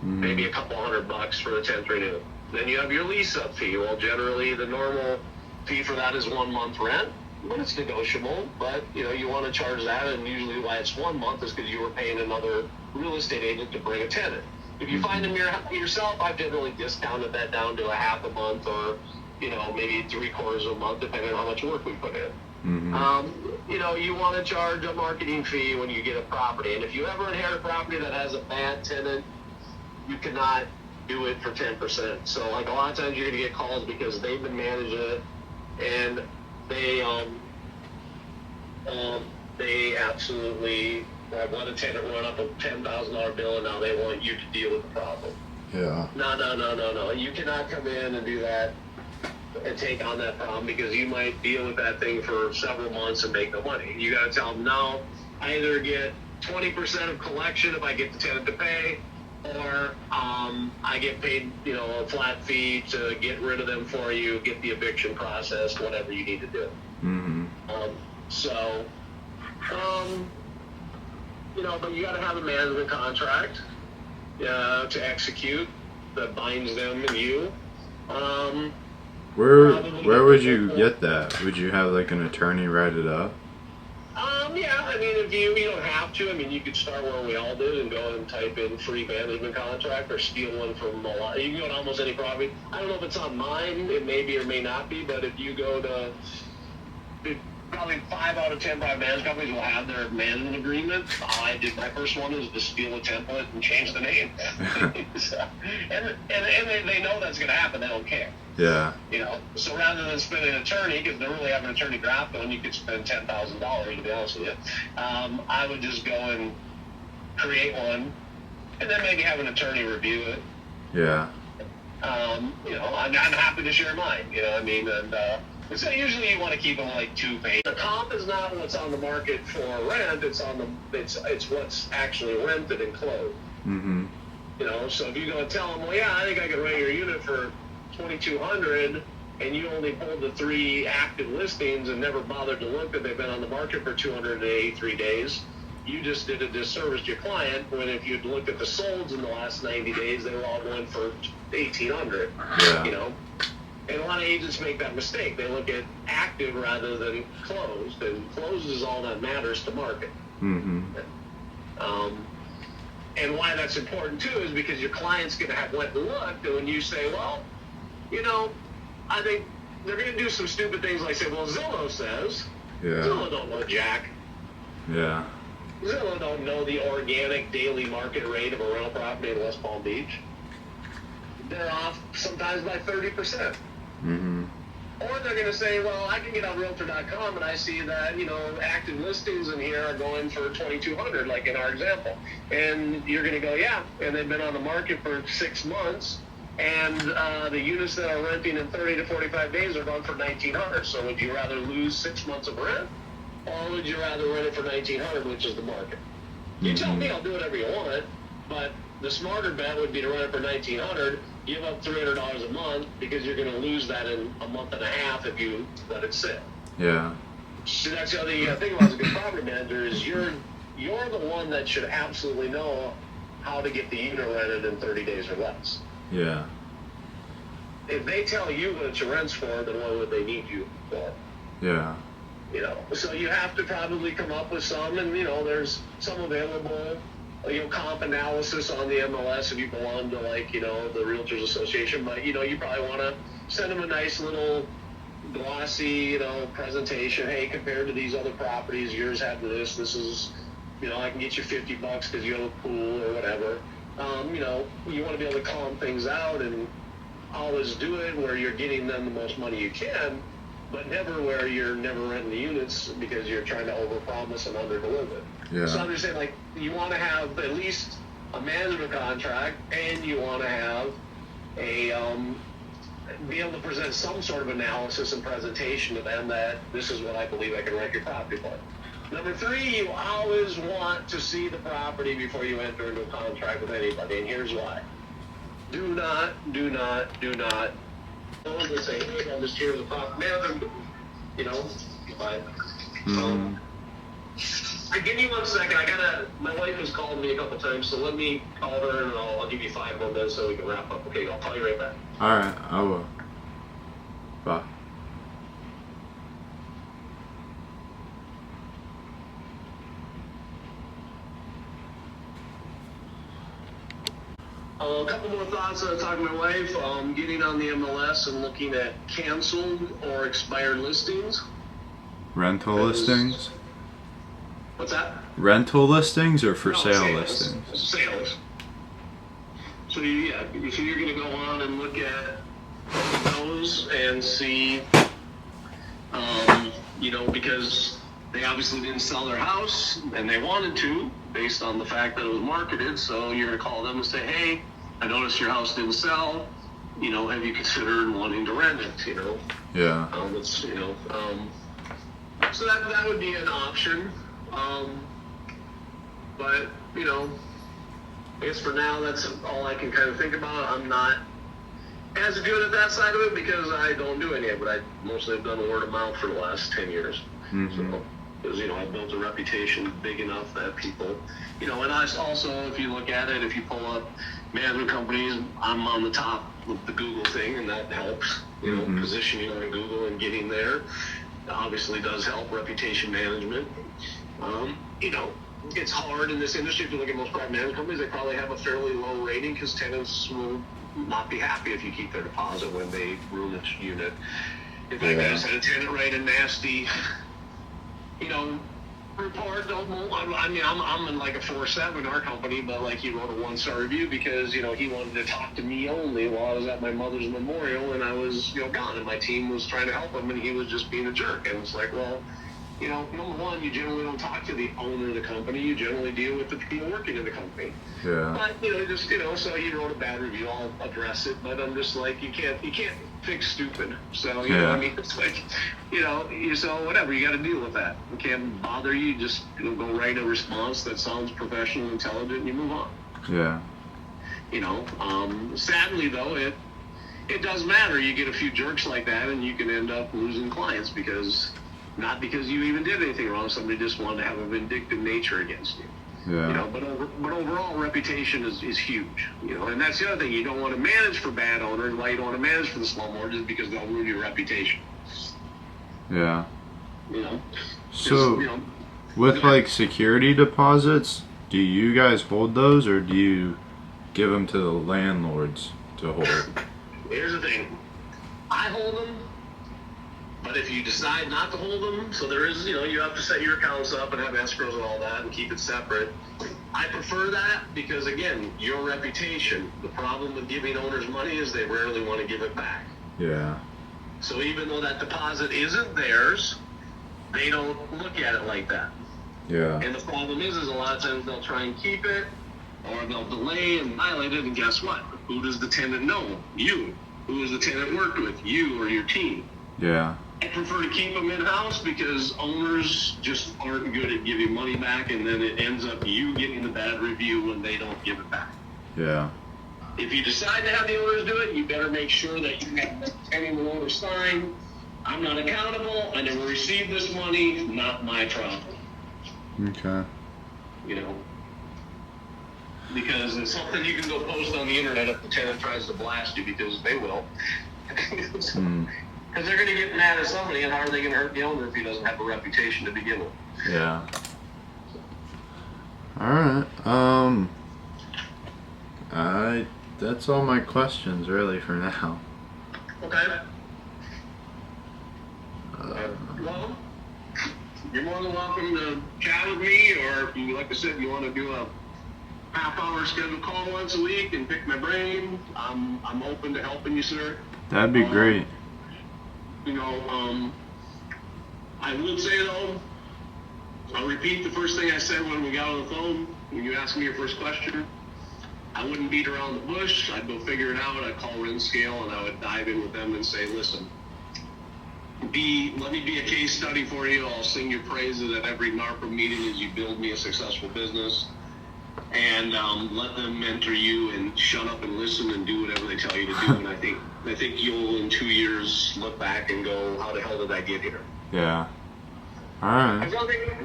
maybe a couple $100 for the 10th renewal. Then you have your lease-up fee. Well, generally the normal fee for that is 1 month rent. But it's negotiable, but you want to charge that, and usually why it's 1 month is because you were paying another real estate agent to bring a tenant. If you find them yourself, I've generally discounted that down to a half a month, or maybe 3/4 of a month, depending on how much work we put in. You want to charge a marketing fee when you get a property, and if you ever inherit a property that has a bad tenant, you cannot do it for 10%. So like a lot of times you're going to get calls because they've been managing it, and they absolutely have let a tenant run up a $10,000 bill, and now they want you to deal with the problem. Yeah. No. You cannot come in and do that. and take on that problem, because you might deal with that thing for several months and make no money. You got to tell them, no, I either get 20% of collection if I get the tenant to pay, or I get paid, a flat fee to get rid of them for you, get the eviction process, whatever you need to do. Mm-hmm. But you got to have a management contract to execute that binds them and you. Where would you get that? Would you have like an attorney write it up? Yeah, I mean, if you don't have to, I mean, you could start where we all did and go and type in free management contract or steal one from a lot. You can go to almost any property. I don't know if it's on mine, it may be or may not be, but if you go to, probably 5 out of 10 private management companies will have their management agreement. I did my first one is to steal a template and change the name. and they know that's going to happen. They don't care. Yeah. So rather than spending an attorney, because they really have an attorney draft one, you could spend $10,000 to be honest with you. I would just go and create one, and then maybe have an attorney review it. Yeah. I'm happy to share mine. So usually you want to keep them like 2 pages. The comp is not what's on the market for rent. It's what's actually rented and closed. Mm-hmm. So if you go and tell them, well, yeah, I think I could rent your unit for $2,200, and you only pulled the 3 active listings and never bothered to look that they've been on the market for 283 days, you just did a disservice to your client. When if you'd looked at the solds in the last 90 days, they were all going for $1,800. Yeah. And a lot of agents make that mistake. They look at active rather than closed, and closed is all that matters to market. Mm-hmm. And why that's important too is because your client's going to have went and looked, and when you say, well, I think they're going to do some stupid things like say, well, Zillow says. Yeah. Zillow don't know jack. Yeah. Zillow don't know the organic daily market rate of a rental property in West Palm Beach. They're off sometimes by 30%. Mm-hmm. Or they're going to say, well, I can get on Realtor.com and I see that, active listings in here are going for $2,200, like in our example. And you're going to go, yeah, and they've been on the market for 6 months, and the units that are renting in 30 to 45 days are going for $1,900. So would you rather lose 6 months of rent, or would you rather rent it for $1,900, which is the market? You tell me, I'll do whatever you want, but the smarter bet would be to rent it for $1,900, give up $300 a month, because you're going to lose that in a month and a half if you let it sit. Yeah. So that's the other thing about a good property manager is you're the one that should absolutely know how to get the unit rented in 30 days or less. Yeah. If they tell you what it's your rent's for, then what would they need you for? Yeah. So you have to probably come up with some, and there's some available. Comp analysis on the MLS if you belong to the Realtors Association, but you probably want to send them a nice little glossy presentation. Hey, compared to these other properties, yours had this is I can get you $50 because you have a pool or whatever. You want to be able to calm things out and always do it where you're getting them the most money you can, but never where you're never renting the units because you're trying to overpromise and underdeliver. Yeah. So I'm just saying, you want to have at least a management contract, and you want to have be able to present some sort of analysis and presentation to them that this is what I believe I can rent your property for. Number 3, you always want to see the property before you enter into a contract with anybody, and here's why. Do not to say, hey, I'm just here as a property manager, but give me 1 second. My wife has called me a couple times, so let me call her and I'll give you 5 more minutes so we can wrap up. Okay, I'll call you right back. All right, I will. Bye. A couple more thoughts on talking to my wife. Getting on the MLS and looking at canceled or expired listings. Rental listings? What's that? Rental listings or for sale sales. listings? Sales. So you're going to go on and look at those and see, because they obviously didn't sell their house and they wanted to based on the fact that it was marketed. So you're going to call them and say, hey, I noticed your house didn't sell. have you considered wanting to rent it? Yeah. So that would be an option. But I guess for now that's all I can kind of think about. I'm not as good at that side of it because I don't do any of it. I mostly have done word of mouth for the last 10 years. Mm-hmm. So, because I've built a reputation big enough that people, and I also, if you look at it, if you pull up management companies, I'm on the top of the Google thing, and that helps. Positioning on Google and getting there obviously does help reputation management. It's hard in this industry. If you look at most private management companies, they probably have a fairly low rating because tenants will not be happy if you keep their deposit when they ruin a unit. In fact, I just had a tenant write a nasty, report. I'm in like a 4.7 in our company, but like he wrote a 1-star review because he wanted to talk to me only while I was at my mother's memorial and I was gone, and my team was trying to help him and he was just being a jerk. And it's like, well, number one, you generally don't talk to the owner of the company. You generally deal with the people working in the company. Yeah. But so he wrote a bad review. I'll address it, but I'm just like, you can't fix stupid. So you know what I mean? It's like, so whatever. You got to deal with that. It can't bother you. You just go write a response that sounds professional, intelligent, and you move on. Yeah. Sadly though, it does matter. You get a few jerks like that, and you can end up losing clients because. Not because you even did anything wrong. Somebody just wanted to have a vindictive nature against you. Yeah. But overall, reputation is huge. And that's the other thing. You don't want to manage for bad owners. Why you don't want to manage for the small mortgages? Because they'll ruin your reputation. Yeah. So, with like security deposits, do you guys hold those or do you give them to the landlords to hold? Here's the thing. I hold them. But if you decide not to hold them, so there is, you have to set your accounts up and have escrows and all that and keep it separate. I prefer that because, again, your reputation. The problem with giving owners money is they rarely want to give it back. Yeah. So even though that deposit isn't theirs, they don't look at it like that. Yeah. And the problem is a lot of times they'll try and keep it or they'll delay and violate it, and guess what? Who does the tenant know? You. Who does the tenant work with? You or your team. Yeah. I prefer to keep them in-house because owners just aren't good at giving money back, and then it ends up you getting the bad review when they don't give it back. Yeah. If you decide to have the owners do it, you better make sure that you have any owner sign. I'm not accountable. I never received this money. Not my problem. Okay. Because it's something you can go post on the internet if the tenant tries to blast you, because they will. Because they're going to get mad at somebody, and how are they going to hurt the owner if he doesn't have a reputation to begin with? Yeah. All right. That's all my questions really for now. Okay. Well, you're more than welcome to chat with me, or if you, like I said, you want to do a half-hour scheduled call once a week and pick my brain, I'm open to helping you, sir. That'd be great. I would say though, I'll repeat the first thing I said when we got on the phone, when you asked me your first question. I wouldn't beat around the bush. I'd go figure it out. I'd call Rinscale and I would dive in with them and say, listen, let me be a case study for you. I'll sing your praises at every NARPA meeting as you build me a successful business. And let them mentor you and shut up and listen and do whatever they tell you to do. And I think you'll in 2 years look back and go, how the hell did I get here? Yeah. All right.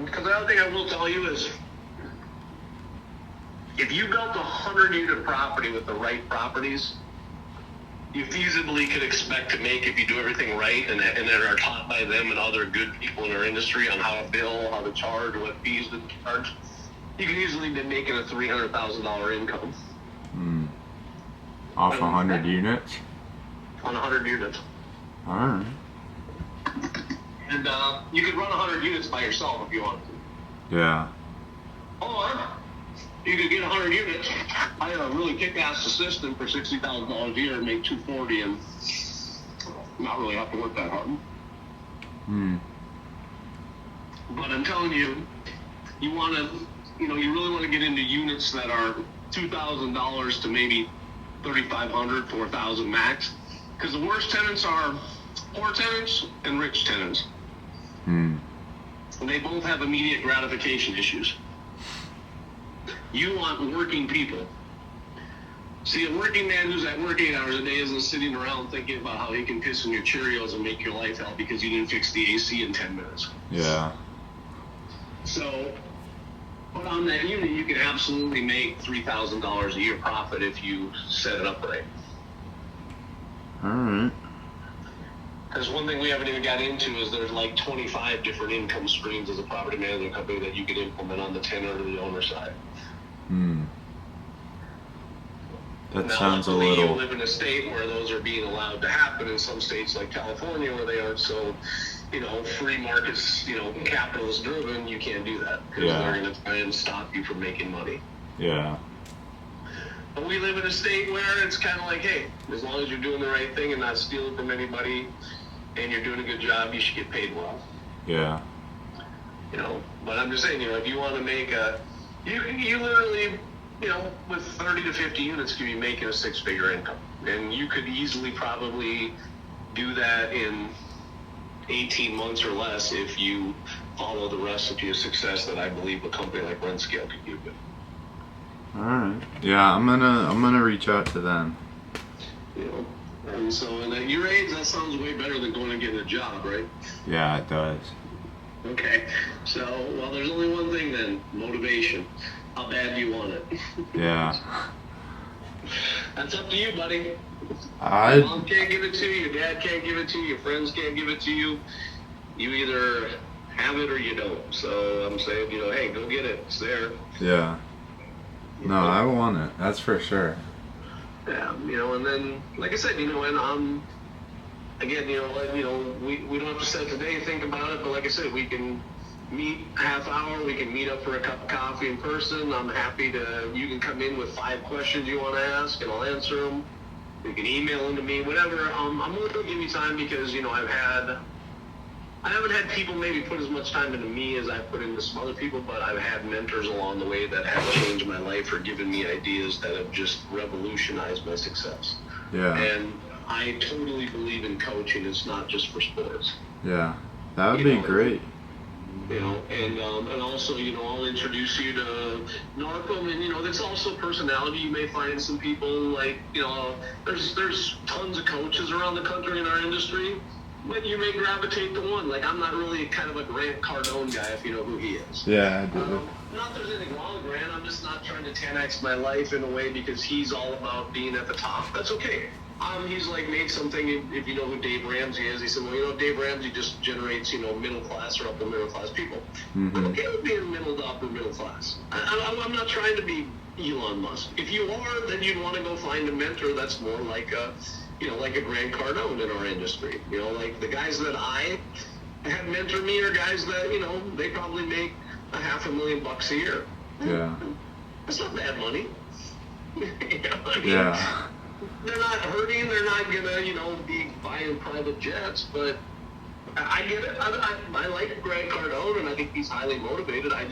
Because the other thing I will tell you is, if you built a 100-unit property with the right properties, you feasibly could expect to make, if you do everything right and are taught by them and other good people in our industry on how to bill, how to charge, what fees to charge, you can easily be making a $300,000 income. Off 100 units? On 100 units. All right. And you could run 100 units by yourself if you wanted to. Yeah. Or you could get 100 units, hire a really kick-ass assistant for $60,000 a year and make $240 and not really have to work that hard. But I'm telling you, you want to, you really want to get into units that are $2,000 to maybe 3,500, 4,000 max. Because the worst tenants are poor tenants and rich tenants. Hmm. And they both have immediate gratification issues. You want working people. See, a working man who's at work 8 hours a day isn't sitting around thinking about how he can piss in your Cheerios and make your life hell because you didn't fix the AC in 10 minutes. Yeah. So, but on that unit, you can absolutely make $3,000 a year profit if you set it up right. All right. Because one thing we haven't even got into is there's like 25 different income streams as a property management company that you could implement on the tenant or the owner side. Hmm. That Now, sounds a luckily, little. You live in a state where those are being allowed to happen. In some states like California, where they aren't so, free markets, capitalist driven, you can't do that because Yeah. they're going to try and stop you from making money. Yeah. But we live in a state where it's kind of like, hey, as long as you're doing the right thing and not stealing from anybody, and you're doing a good job, you should get paid well. Yeah. But I'm just saying, if you want to make you literally, with 30 to 50 units, could be making a six-figure income. And you could easily probably do that in 18 months or less if you follow the recipe of success that I believe a company like RentScale could give you. All right. Yeah, I'm gonna reach out to them. And so, and at your age, that sounds way better than going and getting a job, right? Yeah, it does. Okay. So, well, there's only one thing then, motivation. How bad do you want it? Yeah. That's up to you, buddy. I. Your mom can't give it to you, your dad can't give it to you, your friends can't give it to you. You either have it or you don't. So I'm saying, hey, go get it. It's there. Yeah. No, I want it. That's for sure. Yeah, and then, like I said, and again, we don't have to set today, think about it, but like I said, we can meet half hour, we can meet up for a cup of coffee in person. I'm happy you can come in with 5 questions you want to ask, and I'll answer them. You can email them to me, whatever. I'm willing to give you time because, I haven't had people maybe put as much time into me as I've put into some other people, but I've had mentors along the way that have changed my life or given me ideas that have just revolutionized my success. Yeah. And I totally believe in coaching. It's not just for sports. Yeah. That would be great. And also, I'll introduce you to Narcom, and, that's also personality. You may find some people like, there's tons of coaches around the country in our industry, but you may gravitate to one. Like, I'm not really kind of a Grant Cardone guy, if you know who he is. Yeah, I do. Not that there's anything wrong with Grant. I'm just not trying to 10x my life in a way because he's all about being at the top. That's okay. He's like made something, if you know who Dave Ramsey is, he said, well, Dave Ramsey just generates, middle class or upper middle class people. Mm-hmm. I'm okay with being middle to upper middle class. I'm not trying to be Elon Musk. If you are, then you'd want to go find a mentor that's more like a Grant Cardone in our industry. Like the guys that I have mentored me are guys that, they probably make $500,000 a year. Yeah. That's not bad money. Yeah. They're not hurting. They're not gonna, be buying private jets. But I get it. I like Grant Cardone, and I think he's highly motivated. I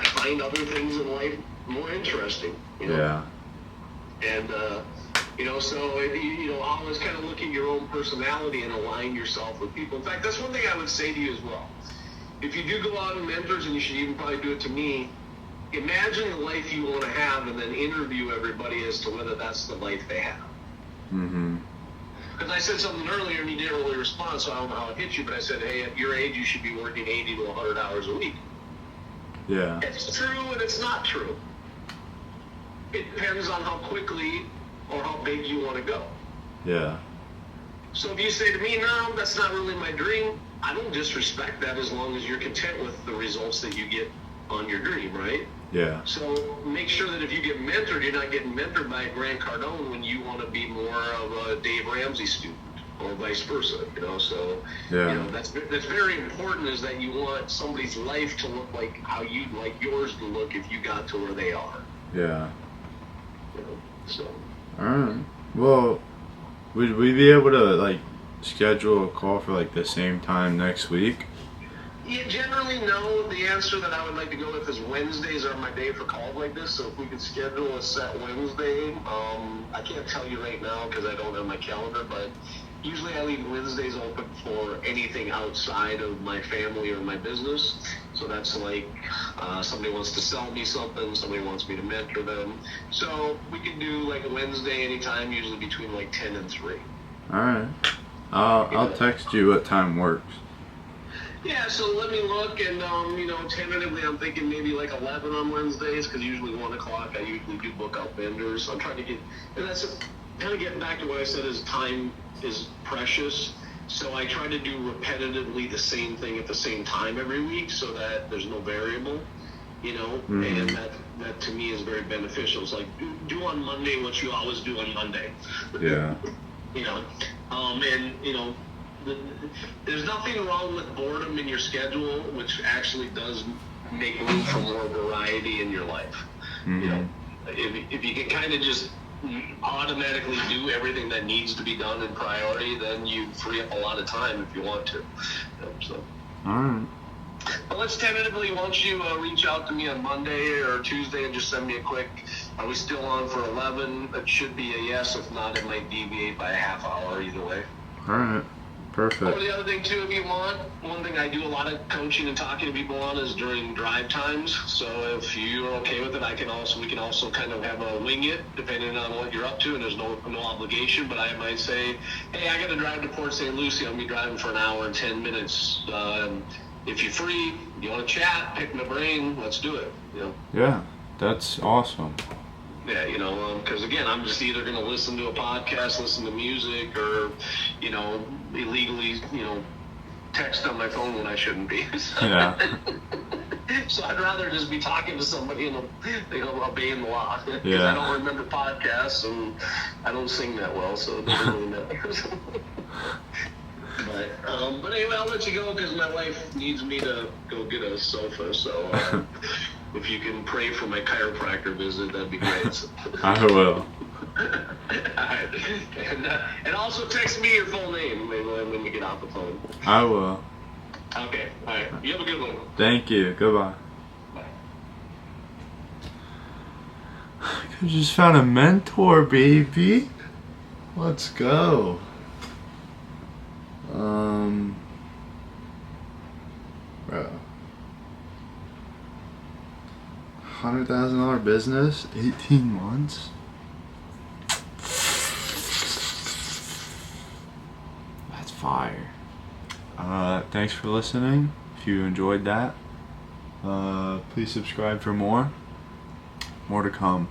find other things in life more interesting. Yeah. And so always kind of look at your own personality and align yourself with people. In fact, that's one thing I would say to you as well. If you do go out and mentors, and you should even probably do it to me. Imagine the life you want to have and then interview everybody as to whether that's the life they have. Mm-hmm. Because I said something earlier and you didn't really respond, so I don't know how it hit you, but I said, hey, at your age, you should be working 80 to 100 hours a week. Yeah. It's true and it's not true. It depends on how quickly or how big you want to go. Yeah. So if you say to me, no, that's not really my dream, I don't disrespect that as long as you're content with the results that you get on your dream, right? Yeah. So make sure that if you get mentored, you're not getting mentored by a Grant Cardone when you want to be more of a Dave Ramsey student or vice versa, so, Yeah. that's very important is that you want somebody's life to look like how you'd like yours to look if you got to where they are. Yeah. So. All right. Well, would we be able to schedule a call for the same time next week? Yeah, generally no. The answer that I would like to go with is Wednesdays are my day for calls like this. So if we could schedule a set Wednesday, I can't tell you right now because I don't have my calendar, but usually I leave Wednesdays open for anything outside of my family or my business. So that's like somebody wants to sell me something, somebody wants me to mentor them. So we can do like a Wednesday anytime, usually between like 10 and 3. All right. I'll text you what time works. Yeah, so let me look, and tentatively I'm thinking maybe like 11 on Wednesdays, because usually 1 o'clock I usually do book out vendors. I'm trying to get, and that's kind of getting back to what I said is time is precious. So I try to do repetitively the same thing at the same time every week, so that there's no variable, and that to me is very beneficial. It's like do on Monday what you always do on Monday. Yeah. There's nothing wrong with boredom in your schedule, which actually does make room for more variety in your life. Mm-hmm. If you can kind of just automatically do everything that needs to be done in priority, then you free up a lot of time if you want to. So. All right. But let's tentatively, once you reach out to me on Monday or Tuesday and just send me a quick, are we still on for 11? It should be a yes. If not, it might deviate by a half hour either way. All right. Perfect. Or the other thing too, if you want, one thing I do a lot of coaching and talking to people on is during drive times. So if you're okay with it, we can also kind of have a wing it depending on what you're up to, and there's no obligation. But I might say, hey, I got to drive to Port St. Lucie. I'm gonna be driving for an hour and 10 minutes. If you're free, you want to chat, pick my brain, let's do it. Yeah, that's awesome. Yeah, because again, I'm just either going to listen to a podcast, listen to music, or, illegally, text on my phone when I shouldn't be. Yeah. So I'd rather just be talking to somebody and, obeying the law. Because Yeah. I don't remember podcasts and I don't sing that well, so it doesn't really matter. But anyway, I'll let you go because my wife needs me to go get a sofa. So if you can pray for my chiropractor visit, that'd be great. I will. All right. And also text me your full name when we get off the phone. I will. Okay. All right. You have a good one. Thank you. Goodbye. Bye. I just found a mentor, baby. Let's go. Bro. $100,000 business, 18 months. That's fire. Thanks for listening. If you enjoyed that, please subscribe for more. More to come.